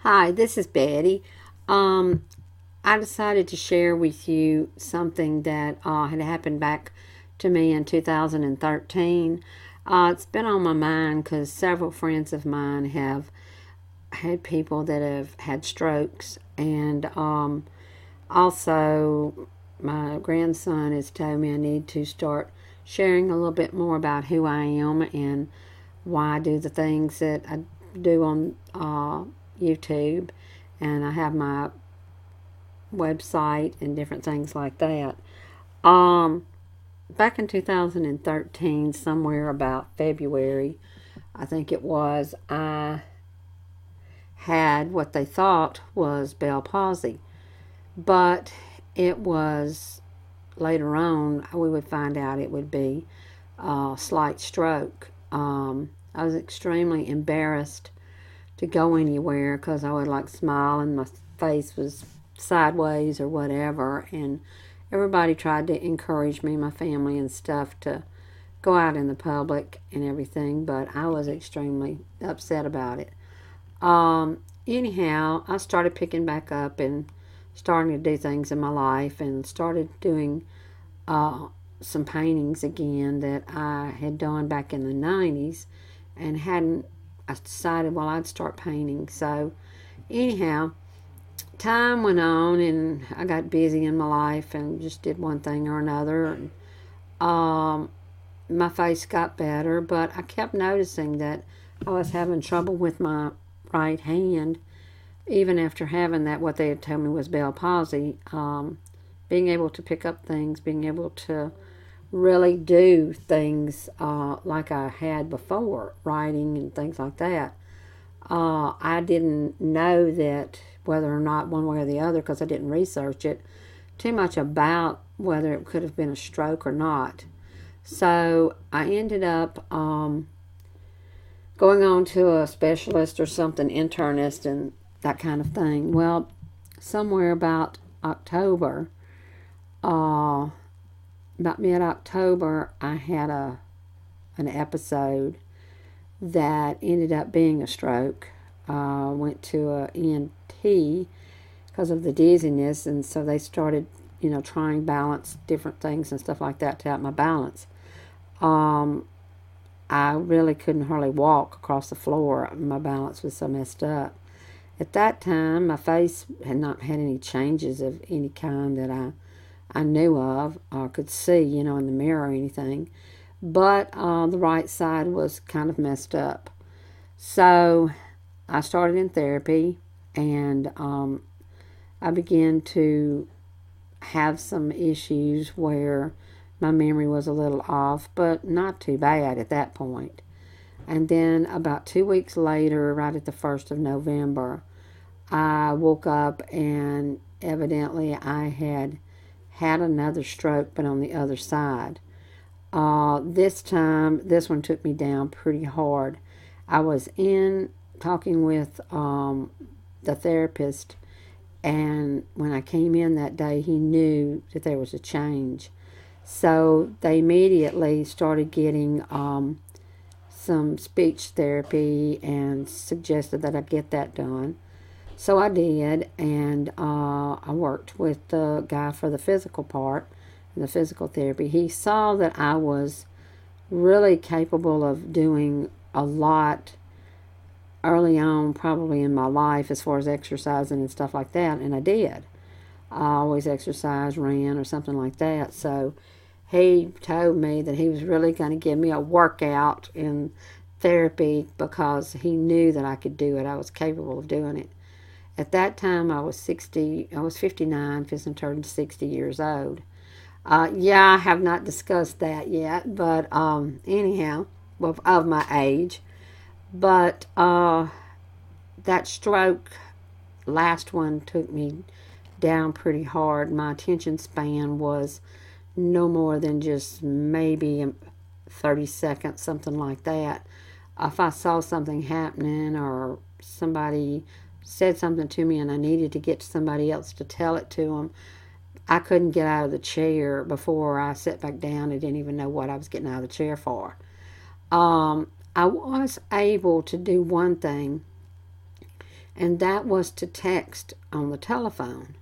Hi, this is Betty. Um, I decided to share with you something that had happened back to me in 2013. It's been on my mind because several friends of mine have had people that have had strokes, and also my grandson has told me I need to start sharing a little bit more about who I am and why I do the things that I do on YouTube, and I have my website and different things like that. Um, Back in 2013, somewhere about February, I think it was, I had what they thought was Bell palsy, but it was later on we would find out it would be slight stroke. I was extremely embarrassed to go anywhere because I would like smile and my face was sideways or whatever. And everybody tried to encourage me, my family and stuff, to go out in the public and everything, but I was extremely upset about it. Anyhow, I started picking back up and starting to do things in my life and started doing uh, some paintings again that I had done back in the 90s and hadn't. I decided, well, I'd start painting. So, anyhow, time went on and I got busy in my life and just did one thing or another. And, um, my face got better, but I kept noticing that I was having trouble with my right hand, even after having that, what they had told me was Bell palsy. Being able to pick up things, being able to really do things like I had before, writing and things like that. I didn't know that whether or not one way or the other, because I didn't research it too much about whether it could have been a stroke or not. So I ended up going on to a specialist or something, internist, and that kind of thing. Well, somewhere about October, uh, about mid October, I had an episode that ended up being a stroke. Went to a ENT because of the dizziness, and so they started, trying balance different things and stuff like that to help my balance. Um, I really couldn't hardly walk across the floor. My balance was so messed up. At that time, my face had not had any changes of any kind that I knew of or could see, in the mirror or anything. But the right side was kind of messed up. So I started in therapy and I began to have some issues where my memory was a little off, but not too bad at that point. And then about 2 weeks later, right at the 1st of November, I woke up and evidently I had had another stroke, but on the other side. This time, this one took me down pretty hard. I was in talking with the therapist, and when I came in that day, he knew that there was a change. So they immediately started getting some speech therapy and suggested that I get that done. So I did, and I worked with the guy for the physical part, the physical therapy. He saw that I was really capable of doing a lot early on, probably in my life, as far as exercising and stuff like that, and I did. I always exercised, ran, or something like that. So he told me that he was really going to give me a workout in therapy because he knew that I could do it. I was capable of doing it. At that time, I was 59, fixing to turn 60 years old. Yeah, I have not discussed that yet, but anyhow, well, of my age. But that stroke, last one, took me down pretty hard. My attention span was no more than just maybe 30 seconds, something like that. If I saw something happening or somebody said something to me and I needed to get to somebody else to tell it to them, I couldn't get out of the chair before I sat back down. I didn't even know what I was getting out of the chair for. I was able to do one thing, and that was to text on the telephone.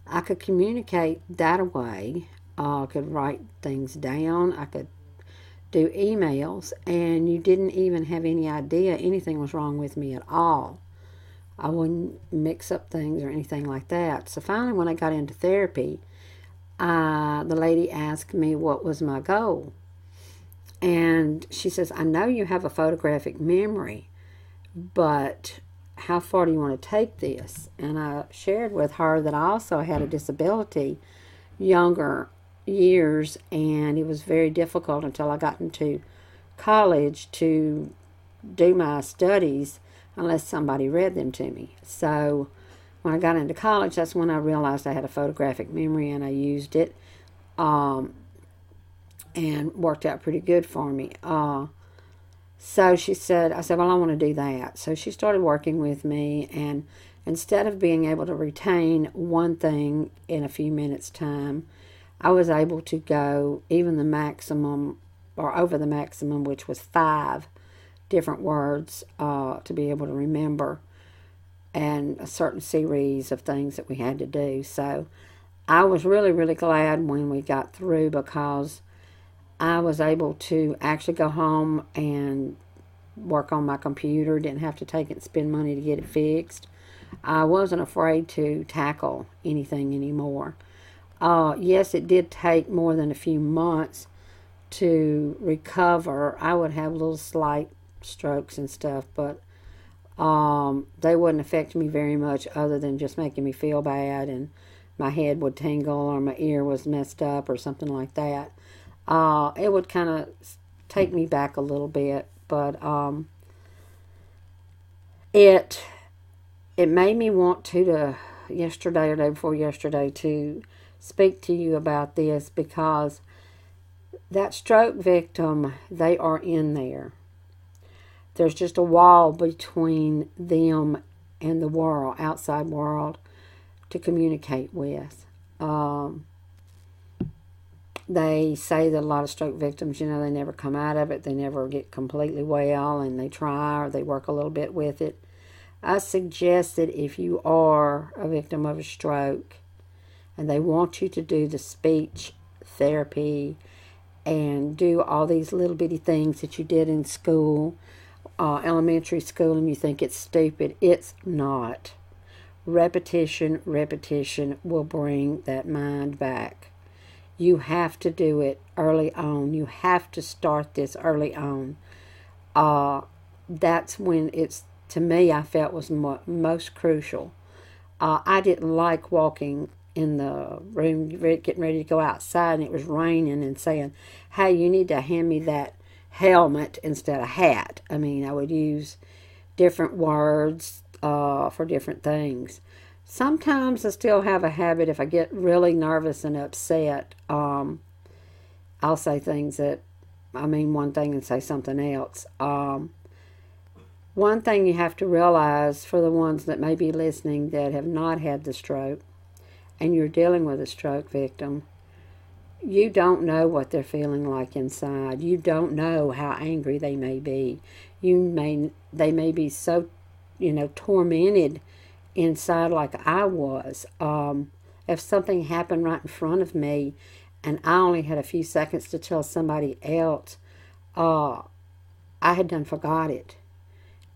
I could communicate that way. I could write things down. I could do emails, and you didn't even have any idea anything was wrong with me at all. I wouldn't mix up things or anything like that. So finally, when I got into therapy, the lady asked me what was my goal. And she says, I know you have a photographic memory, but how far do you want to take this? And I shared with her that I also had a disability younger years, and it was very difficult until I got into college to do my studies unless somebody read them to me. So when I got into college, that's when I realized I had a photographic memory, and I used it, and worked out pretty good for me. So I said, well, I want to do that. So she started working with me, and instead of being able to retain one thing in a few minutes' time, I was able to go even the maximum or over the maximum, which was 5 different words to be able to remember, and a certain series of things that we had to do. So I was really, really glad when we got through, because I was able to actually go home and work on my computer. Didn't have to take it and spend money to get it fixed. I wasn't afraid to tackle anything anymore. Yes, it did take more than a few months to recover. I would have little slight strokes and stuff, but they wouldn't affect me very much other than just making me feel bad, and my head would tingle or my ear was messed up or something like that. It would kind of take me back a little bit, but it made me want to yesterday or day before yesterday to speak to you about this, because that stroke victim, they are in there. There's just a wall between them and the world, outside world, to communicate with. They say that a lot of stroke victims, they never come out of it. They never get completely well, and they try or they work a little bit with it. I suggest that if you are a victim of a stroke and they want you to do the speech therapy and do all these little bitty things that you did in school, elementary school, and you think it's stupid, it's not. Repetition will bring that mind back. You have to do it early on. You have to start this early on. That's when it's, to me, I felt was most crucial. I didn't like walking in the room, getting ready to go outside, and it was raining, and saying, hey, you need to hand me that helmet instead of hat. I mean, I would use different words for different things. Sometimes I still have a habit, if I get really nervous and upset, I'll say things that I mean one thing and say something else. One thing you have to realize, for the ones that may be listening that have not had the stroke and you're dealing with a stroke victim, you don't know what they're feeling like inside. You don't know how angry they may be. They may be so, tormented inside like I was. If something happened right in front of me and I only had a few seconds to tell somebody else, I had done forgot it.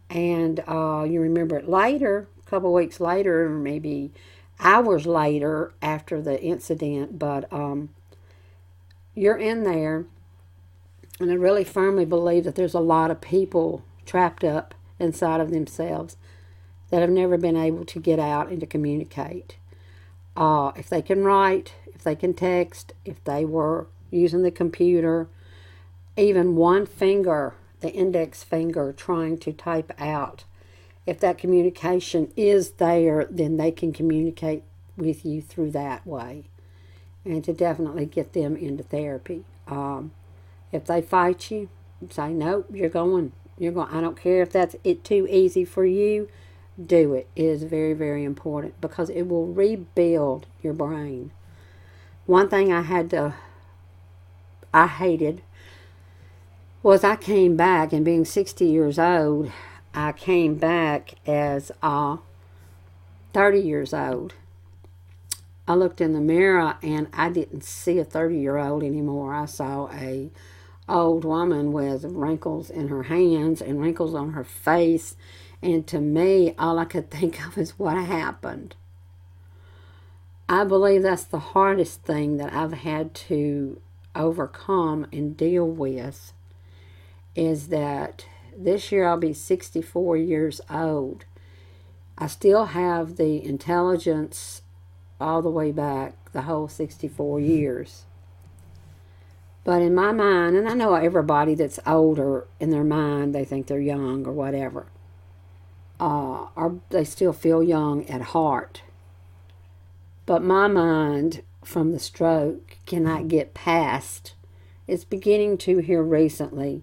And you remember it later, a couple weeks later, or maybe hours later after the incident, but you're in there, and I really firmly believe that there's a lot of people trapped up inside of themselves that have never been able to get out and to communicate. If they can write, if they can text, if they were using the computer, even one finger, the index finger, trying to type out, if that communication is there, then they can communicate with you through that way, and to definitely get them into therapy. If they fight you, say, nope, you're going. I don't care if that's too easy for you. Do it. It is very, very important, because it will rebuild your brain. One thing I hated was I came back, and being 60 years old, I came back as 30 years old. I looked in the mirror and I didn't see a 30-year-old anymore. I saw a old woman with wrinkles in her hands and wrinkles on her face. And to me, all I could think of is what happened. I believe that's the hardest thing that I've had to overcome and deal with, is that this year I'll be 64 years old. I still have the intelligence all the way back, the whole 64 years. But in my mind, and I know everybody that's older, in their mind, they think they're young or whatever, or they still feel young at heart. But my mind, from the stroke, cannot get past. It's beginning to here recently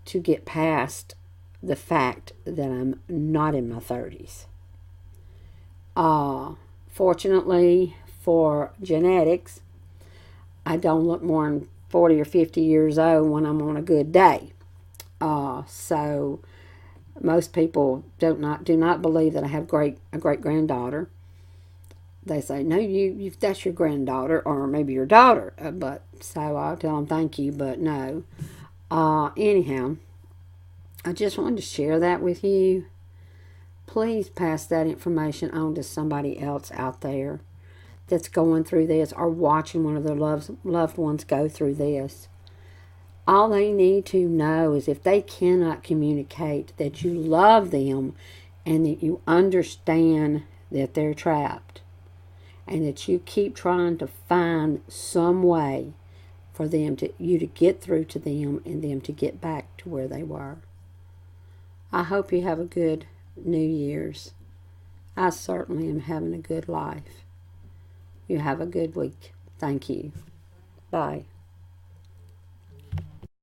to get past the fact that I'm not in my 30s. Fortunately for genetics, I don't look more than 40 or 50 years old when I'm on a good day. So most people do not believe that I have a great granddaughter. They say, no, you that's your granddaughter or maybe your daughter. But so I'll tell them thank you, but no. Anyhow, I just wanted to share that with you. Please pass that information on to somebody else out there that's going through this or watching one of their loved ones go through this. All they need to know is if they cannot communicate that you love them and that you understand that they're trapped and that you keep trying to find some way for you to get through to them and them to get back to where they were. I hope you have a good New Year's. I certainly am having a good life. You have a good week. Thank you. Bye.